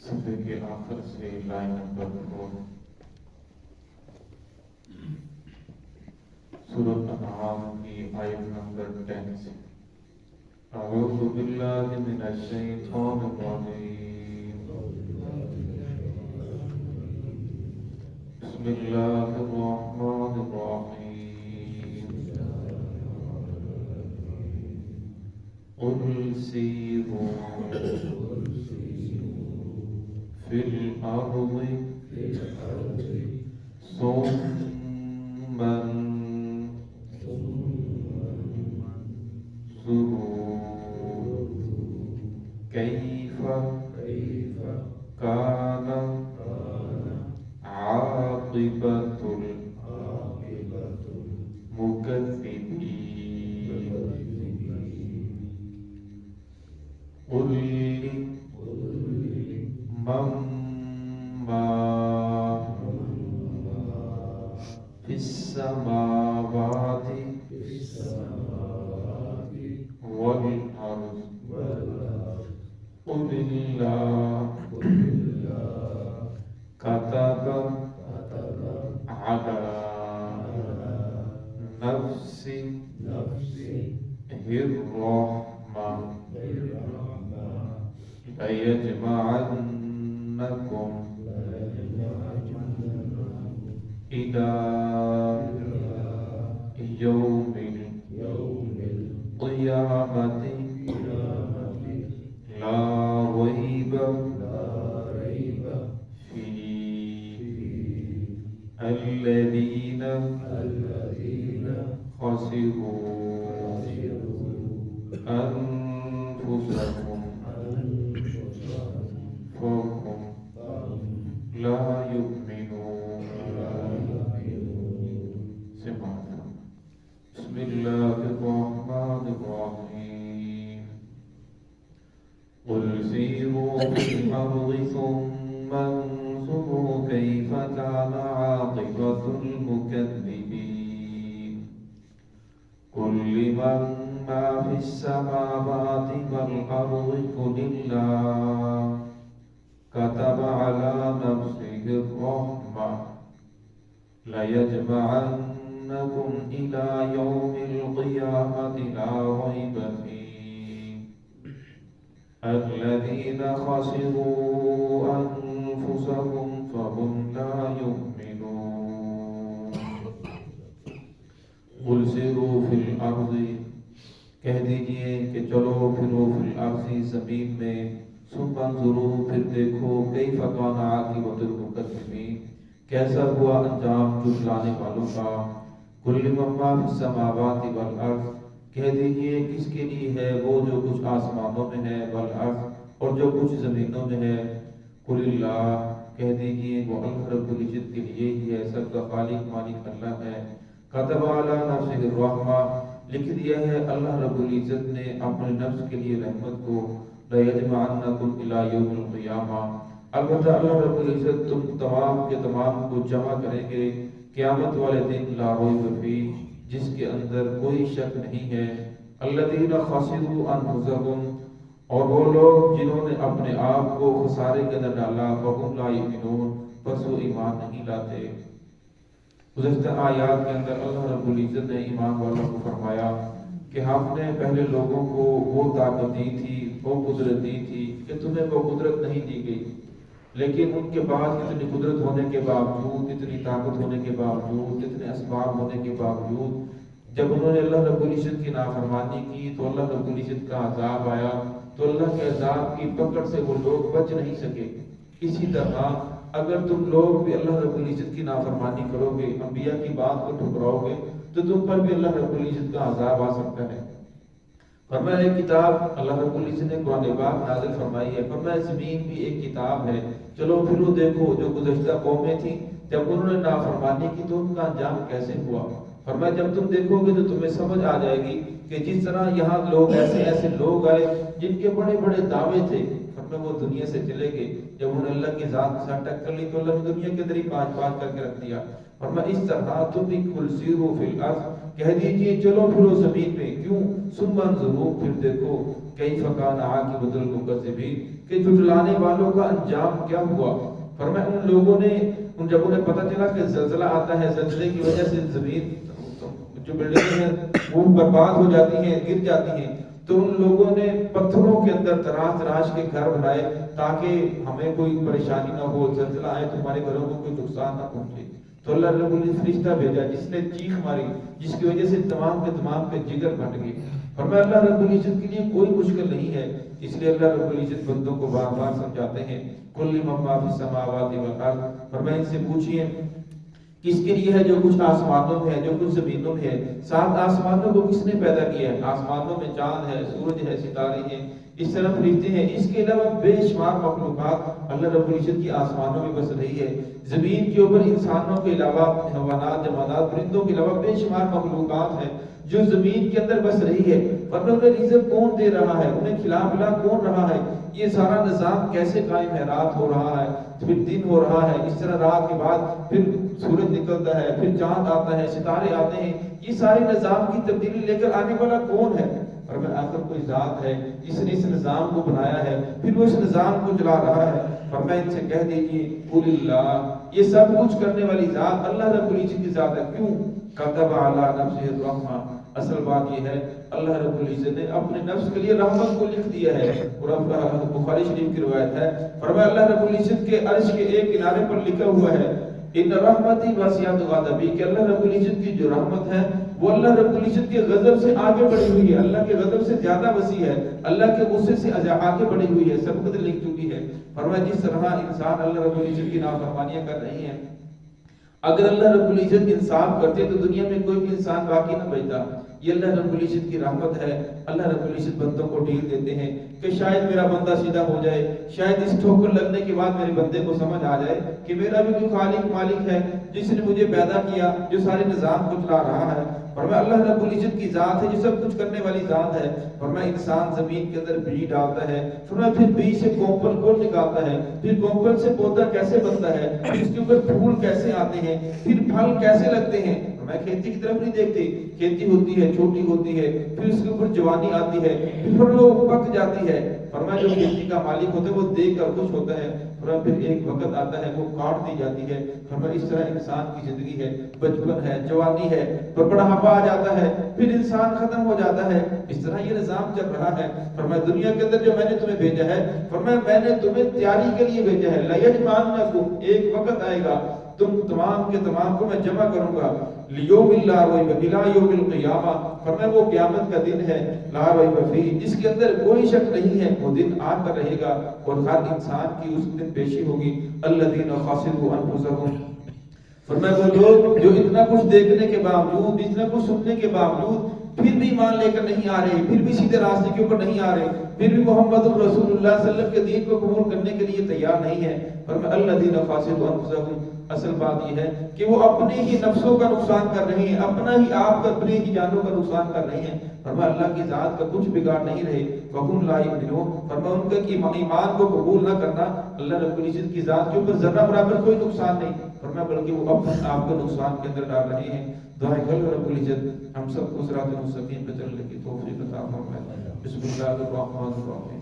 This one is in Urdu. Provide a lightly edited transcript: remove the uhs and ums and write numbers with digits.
صفحے کے آخر سے لائن نمبر 4 سورۃ انعام کی آیت نمبر 10 سے اعوذ باللہ من الشیطان الرجیم بسم اللہ الرحمن الرحیم قل سیروا فی الارض ثم انظروا کیف کان عاقبۃ المکذبین قل من ما فی السماوات والارض قل اللہ كتب على نفسه الرحمة ليجمعنكم إلى يوم القيامة لا ريب الذين خسروا أنفسهم فهم لا يؤمنون بسم الله الرحمن الرحيم قل سيروا في الأرض ثم انظروا كيف كان عاقبة المكذبين قل لمن ما في السماوات والأرض قل الله كتب على نفسه الرحمة ليجمعنكم إلى يوم القيامة لا ريب فيه الذين خسروا أنفسهم فهم لا يؤمنون قل سیروا فی الارض کہہ دیجئے کہ چلو پھرو فی الارض زمین میں ثم انظروا پھر دیکھو کیف کان عاقبۃ المکذبین کیسا ہوا انجام جھٹلانے والوں کا قل لمن ما فی السماوات والارض کہہ دیجئے کس کے لیے ہے وہ جو کچھ آسمانوں میں ہے والارض اور جو کچھ زمینوں میں ہے قل اللہ کہہ دیجئے وہ اللہ رب العزت کے لیے ہی ہے سب کا خالق مالک اللہ ہے کتب علی نفسہ الرحمہ لکھ دیا ہے اللہ رب العزت نے اپنے نفس کے لیے رحمت کو لیجمعنکم الی یوم القیامہ البتہ اللہ رب العزت تم تمام کے تمام کو جمع کریں گے قیامت والے دن لا ریب فیہ جس کے اندر کوئی شک نہیں ہے الذین خسروا انفسهم اور وہ لوگ جنہوں نے اپنے آپ کو خسارے کے اندر ڈالا فهم لا یؤمنون پس وہ ایمان نہیں لاتے گزشتہ آیات کے اندر اللہ رب العزت نے ایمان والوں کو فرمایا کہ ہم نے پہلے لوگوں کو وہ طاقت دی تھی وہ قدرت دی تھی کہ تمہیں وہ قدرت نہیں دی گئی لیکن ان کے پاس اتنی قدرت ہونے کے باوجود اتنی طاقت ہونے کے باوجود اتنے اسباب ہونے کے باوجود جب انہوں نے اللہ رب العزت کی نافرمانی کی تو اللہ رب العزت کا عذاب آیا تو اللہ کے عذاب کی پکڑ سے وہ لوگ بچ نہیں سکے اسی طرح اگر تم لوگ بھی اللہ رب العزت کی نافرمانی کرو گے انبیاء کی بات کو ٹھکراؤ گے تو تم پر بھی اللہ رب العزت کا عذاب آ سکتا ہے فرمایا ایک کتاب اللہ رب العزت نے قرآن پاک نازل فرمائی ہے فرمایا زمین بھی ایک کتاب ہے چلو پھر وہ دیکھو جو گزشتہ قومیں تھیں جب انہوں نے نافرمانی کی تو ان کا انجام کیسے ہوا فرمایا جب تم دیکھو گے تو تمہیں سمجھ آ جائے گی کہ جس طرح یہاں لوگ ایسے لوگ آئے جن کے بڑے بڑے دعوے تھے فرمایا وہ دنیا سے چلے گئے جب انہوں نے اللہ کی ذات کے ساتھ ٹکر لی تو اللہ نے دنیا کے اندر ہی پانچ کر کے رکھ دیا اور میں اس طرح تم بھی قل سیروا فی الارض، کہہ دیجئے چلو پھرو زمین میں، کیوں؟ ثم انظروا، پھر دیکھو، کیف کان عاقبۃ المکذبین، کہ جھٹلانے والوں کا انجام کیا ہوا۔ فرمایا ان لوگوں نے جب انہیں پتہ چلا کہ زلزلہ آتا ہے، زلزلے کی وجہ سے زمین جو بلڈنگیں ہیں وہ برباد ہو جاتی ہیں، گر جاتی ہیں، تو ان لوگوں نے پتھروں کے اندر تراش تراش کے گھر بنائے تاکہ ہمیں کوئی پریشانی نہ ہو، زلزلہ آئے تو ہمارے گھروں کو کوئی نقصان نہ پہنچے۔ تو اللہ رب العزت نے فرشتہ بھیجا جس نے چیخ ماری، جس کی وجہ سے تمام کے جگر پھٹ گئے۔ فرمایا اللہ رب العزت کے لیے کوئی مشکل نہیں ہے، اس لیے اللہ رب العزت بندوں کو بار بار سمجھاتے ہیں، قل لمن ما فی السماوات والارض، فرمایا ان سے پوچھئے کس کے لیے ہے جو کچھ آسمانوں میں ہے، جو کچھ زمینوں میں ہے۔ سات آسمانوں کو کس نے پیدا کیا ہے؟ آسمانوں میں چاند ہے، سورج ہے، ستارے ہیں، اس طرح فرشتے ہیں، اس کے علاوہ بے شمار مخلوقات اللہ رب العزت کی آسمانوں میں بس رہی ہے۔ زمین کے اوپر انسانوں کے علاوہ حیوانات، جمادات، پرندوں کے علاوہ بے شمار مخلوقات ہیں جو زمین کے اندر بس رہی ہے۔ ورنہ انہیں رزق کون دے رہا ہے؟ انہیں کھلا پلا کون رہا ہے؟ یہ سارا نظام کیسے قائم ہے؟ رات ہو رہا ہے، پھر دن ہو رہا ہے، اس طرح رات کے بعد پھر سورج نکلتا ہے، پھر چاند آتا ہے، ستارے آتے ہیں، یہ سارے نظام کی تبدیلی لے کر آنے والا کون ہے؟ اور میں آخر کوئی ذات ہے جس نے اس نظام کو بنایا ہے، پھر وہ اس نظام کو چلا رہا ہے۔ اور میں ان سے کہہ دیجئے قل اللہ، یہ سب کچھ کرنے والی ذات اللہ رب العزت کی ذات ہے۔ کیوں؟ کتب علی نفسہ الرحمہ، اصل بات یہ ہے اللہ رب العزت نے اپنے نفس کے لیے رحمت کو لکھ دیا ہے۔ اور بخاری شریف کی روایت ہے، فرمایا اللہ رب العزت کے عرش کے ایک کنارے پر لکھا ہوا ہے ان رحمتی وسعت غضبی، کہ اللہ رب العزت کی جو رحمت ہے وہ اللہ رب العزت کے غضب سے آگے بڑھی ہوئی ہے، اللہ کے غضب سے زیادہ وسیع ہے، اللہ کے غصے سے آگے بڑھی ہوئی ہے، سبقت لکھ چکی ہے۔ فرمایا جس طرح انسان اللہ رب العزت کی نافرمانیاں کر رہی ہیں، اگر اللہ رب العزت انصاف کرتے تو دنیا میں کوئی بھی انسان باقی نہ بچتا۔ یہ اللہ رب العزت کی رحمت ہے۔ اللہ رب العزت بندوں کو ڈھیل دیتے ہیں کہ شاید میرا بندہ سیدھا ہو جائے، شاید اس ٹھوکر لگنے کے بعد میرے بندے کو سمجھ آ جائے کہ میرا بھی کوئی خالق مالک ہے جس نے مجھے پیدا کیا، جو سارے نظام کو چلا رہا ہے۔ فرمایا اللہ رب العزت کی ذات ہے جو سب کچھ کرنے والی ذات ہے۔ فرمایا انسان زمین کے اندر بیج ڈالتا ہے، فرمایا پھر بیج سے کومپل کون نکالتا ہے، پھر کومپل سے پودا کیسے بنتا ہے، پھر اس کے اوپر پھول کیسے آتے ہیں، پھر پھل کیسے لگتے ہیں۔ میں کھیتی کی طرف نہیں دیکھتی، کھیتی ہوتی ہے، چھوٹی ہوتی ہے، پھر اس کے اوپر جوانی آتی ہے، پھر وہ پک جاتی ہے۔ فرمایا جو کھیتی کا مالک ہوتا ہے وہ دیکھ کر خوش ہوتا ہے، فرمایا پھر ایک وقت آتا ہے وہ کاٹ دی جاتی ہے۔ فرمایا اس طرح انسان کی زندگی ہے، بچپن ہے، جوانی ہے، پھر بڑھاپا آ جاتا ہے، پھر انسان ختم ہو جاتا ہے۔ اس طرح یہ نظام چل رہا ہے۔ فرمایا دنیا کے اندر جو میں نے تمہیں بھیجا ہے، فرمایا میں نے تمہیں تیاری کے لیے بھیجا ہے۔ لَيَجْمَعَنَّكُمْ، ایک وقت آئے گا تم تمام کے تمام کو میں جمع کروں گا، لیوم لا ریب إِلَى يَوْمِ الْقِيَامَةِ، فرمایا وہ قیامت کا دن ہے، لا ریب فیہ، جس کے اندر کوئی شک نہیں ہے، وہ دن آ کر رہے گا اور ہر انسان کی اس دن پیشی ہوگی۔ الذین خسروا انفسهم، فرمایا وہ لوگ جو اتنا کچھ دیکھنے کے باوجود، اتنا کچھ سننے کے باوجود پھر بھی ایمان لے کر نہیں آ رہے، پھر بھی سیدھے راستے کے اوپر نہیں آ رہے، پھر بھی محمد رسول اللہ صلی اللہ علیہ وسلم کے دین کو قبول کرنے کے لیے تیار نہیں ہے۔ فرمایا الذین خسروا انفسهم، اصل بات یہ ہے کہ وہ اپنے ہی نفسوں کا نقصان کر رہے ہیں، اپنا ہی آپ کا، اپنے ہی جانوں کا نقصان کر رہے ہیں۔ فرمایا اللہ کی ذات کا کچھ بگاڑ نہیں رہے، وَهُمْ لَا يُؤْمِنُونَ، فرمایا ان کا ایمان کو قبول نہ کرنا اللہ رب العزت کی ذات کے اوپر ذرہ برابر کوئی نقصان نہیں، فرمایا بلکہ وہ اپنے آپ کو نقصان کے اندر ڈال رہے ہیں۔ دعائیں کر رب العزت ہم سب کو صراط مستقیم پہ چلنے کی توفیق عطا فرمائے۔ بسم اللہ الرحمن الرحیم۔